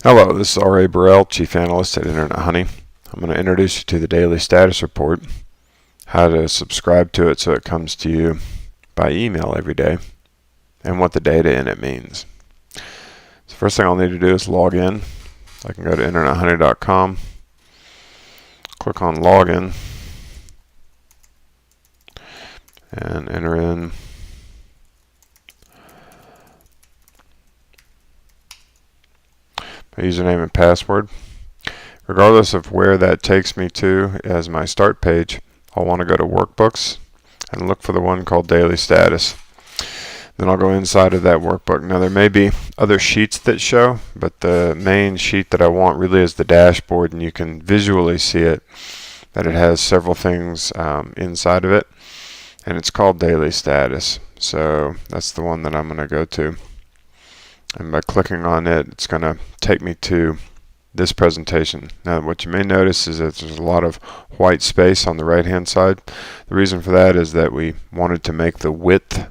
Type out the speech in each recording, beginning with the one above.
Hello, this is R.A. Burrell, Chief Analyst at Internet Honey. I'm going to introduce you to the daily status report, how to subscribe to it so it comes to you by email every day, and what the data in it means. So first thing I'll need to do is log in. I can go to internethoney.com, click on login, and enter in my username and password. Regardless of where that takes me to as my start page, I'll want to go to workbooks and look for the one called daily status. Then I'll go inside of that workbook. Now there may be other sheets that show, but the main sheet that I want really is the dashboard, and you can visually see it, that it has several things inside of it, and it's called daily status. So that's the one that I'm going to go to. And by clicking on it, it's going to take me to this presentation. Now what you may notice is that there's a lot of white space on the right hand side. The reason for that is that we wanted to make the width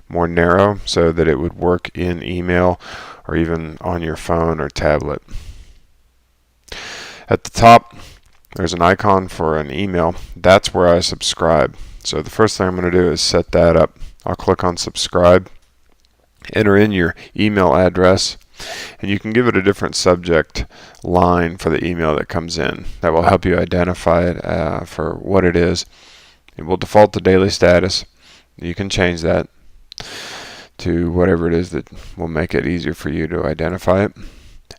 more narrow so that it would work in email or even on your phone or tablet. At the top there's an icon for an email. That's where I subscribe. So the first thing I'm going to do is set that up. I'll click on subscribe, enter in your email address, and you can give it a different subject line for the email that comes in. That will help you identify it for what it is. It will default to daily status. You can change that to whatever it is that will make it easier for you to identify it.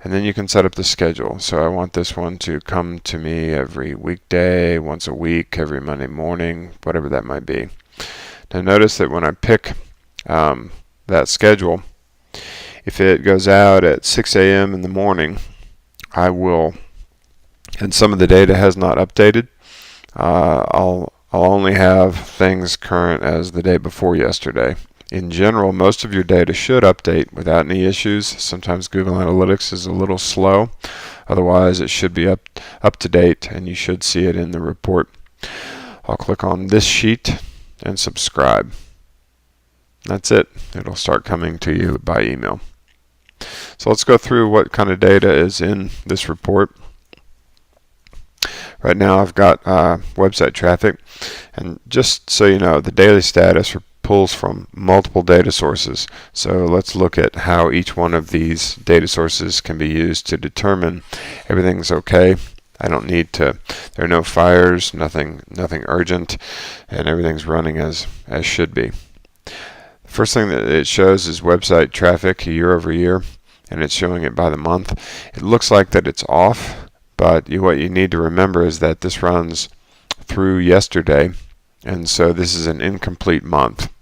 And then you can set up the schedule. So I want this one to come to me every weekday, once a week, every Monday morning, whatever that might be. Now notice that when I pick that schedule, if it goes out at 6 a.m. in the morning, I will, and some of the data has not updated, I'll only have things current as the day before yesterday. In general, most of your data should update without any issues. Sometimes Google Analytics is a little slow. Otherwise, it should be up to date, and you should see it in the report. I'll click on this sheet and subscribe. That's it. It'll start coming to you by email. So let's go through what kind of data is in this report. Right now I've got website traffic, and just so you know, the daily status pulls from multiple data sources. So let's look at how each one of these data sources can be used to determine everything's okay. I don't need to, there are no fires, nothing urgent, and everything's running as should be. First thing that it shows is website traffic year over year, and it's showing it by the month. It looks like that it's off, but what you need to remember is that this runs through yesterday, and so this is an incomplete month.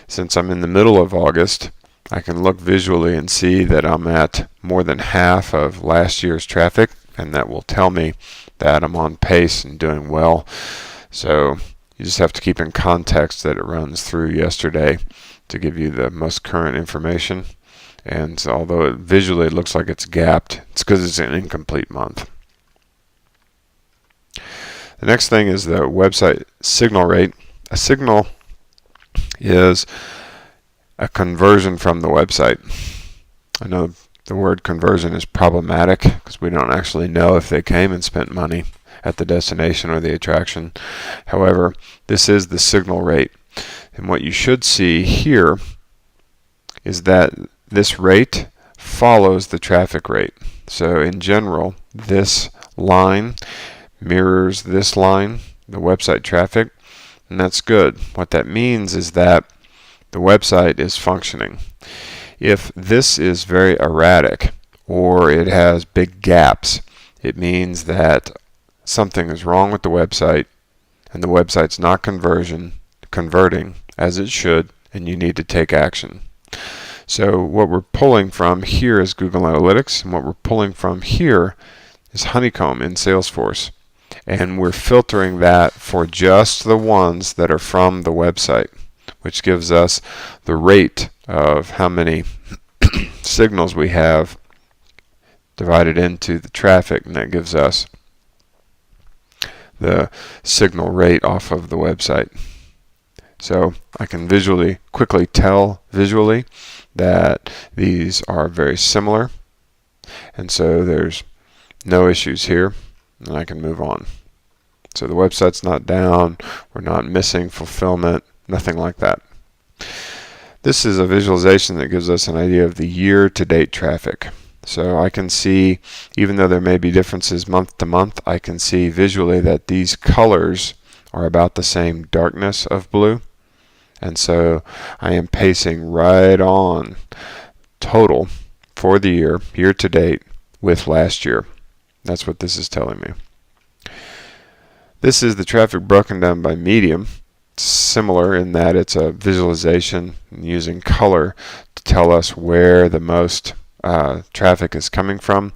Since I'm in the middle of August, I can look visually and see that I'm at more than half of last year's traffic, and that will tell me that I'm on pace and doing well. So you just have to keep in context that it runs through yesterday to give you the most current information. And so although it visually looks like it's gapped, it's because it's an incomplete month. The next thing is the website signal rate. A signal is a conversion from the website. I know the word conversion is problematic because we don't actually know if they came and spent money at the destination or the attraction. However, this is the signal rate. And what you should see here is that this rate follows the traffic rate. So in general, this line mirrors this line, the website traffic, and that's good. What that means is that the website is functioning. If this is very erratic or it has big gaps, it means that something is wrong with the website and the website's not converting as it should, and you need to take action. So what we're pulling from here is Google Analytics, and what we're pulling from here is Honeycomb in Salesforce. And we're filtering that for just the ones that are from the website, which gives us the rate of how many signals we have divided into the traffic, and that gives us the signal rate off of the website. So I can quickly tell visually that these are very similar, and so there's no issues here, and I can move on. So the website's not down, we're not missing fulfillment, nothing like that. This is a visualization that gives us an idea of the year-to-date traffic. So I can see, even though there may be differences month to month, I can see visually that these colors are about the same darkness of blue. And so I am pacing right on total for the year to date, with last year. That's what this is telling me. This is the traffic broken down by medium. It's similar in that it's a visualization using color to tell us where the most traffic is coming from.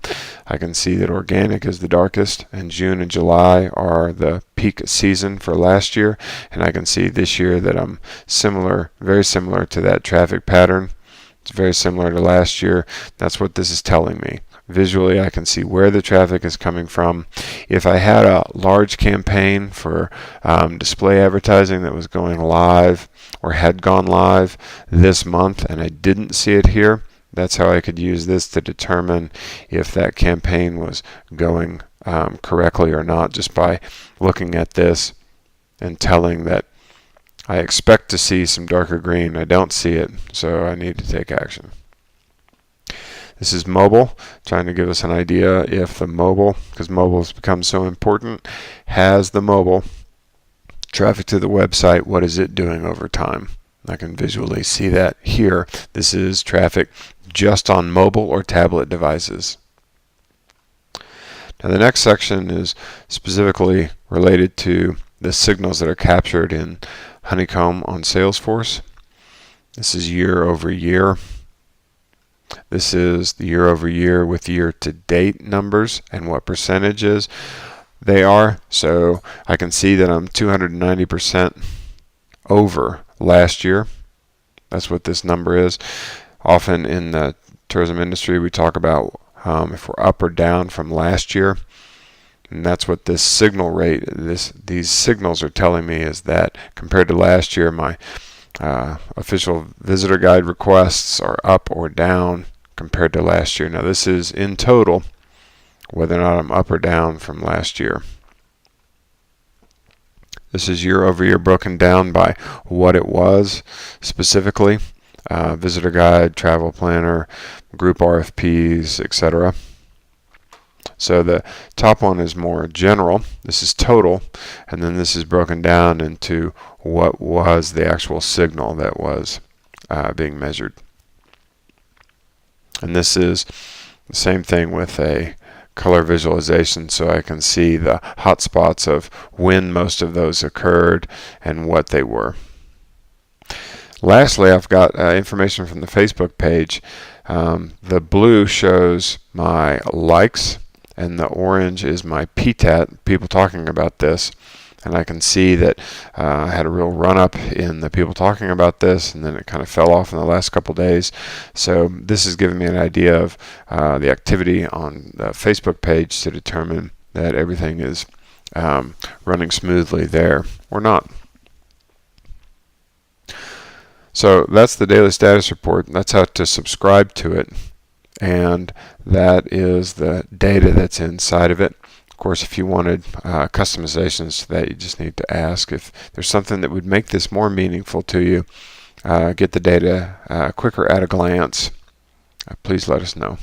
I can see that organic is the darkest, and June and July are the peak season for last year, and I can see this year that I'm similar, very similar to that traffic pattern. It's very similar to last year. That's what this is telling me. Visually, I can see where the traffic is coming from. If I had a large campaign for display advertising that was going live or had gone live this month and I didn't see it here, that's how I could use this to determine if that campaign was going correctly or not, just by looking at this and telling that I expect to see some darker green. I don't see it, so I need to take action. This is mobile, trying to give us an idea if the mobile, because mobile has become so important, has the mobile traffic to the website, what is it doing over time? I can visually see that here. This is traffic just on mobile or tablet devices. Now the next section is specifically related to the signals that are captured in Honeycomb on Salesforce. This is year over year. This is the year over year with year to date numbers and what percentages they are. So I can see that I'm 290% over last year. That's what this number is. Often in the tourism industry we talk about if we're up or down from last year. And that's what this signal rate, these signals are telling me, is that compared to last year, my official visitor guide requests are up or down compared to last year. Now this is in total, whether or not I'm up or down from last year. This is year over year broken down by what it was specifically. Visitor guide, travel planner, group RFPs, etc. So the top one is more general. This is total, and then this is broken down into what was the actual signal that was being measured. And this is the same thing with a color visualization, so I can see the hot spots of when most of those occurred and what they were. Lastly, I've got information from the Facebook page. The blue shows my likes, and the orange is my PTAT, people talking about this. And I can see that I had a real run up in the people talking about this, and then it kind of fell off in the last couple days. So this is giving me an idea of the activity on the Facebook page to determine that everything is running smoothly there or not. So that's the daily status report. That's how to subscribe to it, and that is the data that's inside of it. Of course, if you wanted customizations to that, you just need to ask. If there's something that would make this more meaningful to you, get the data quicker at a glance, please let us know.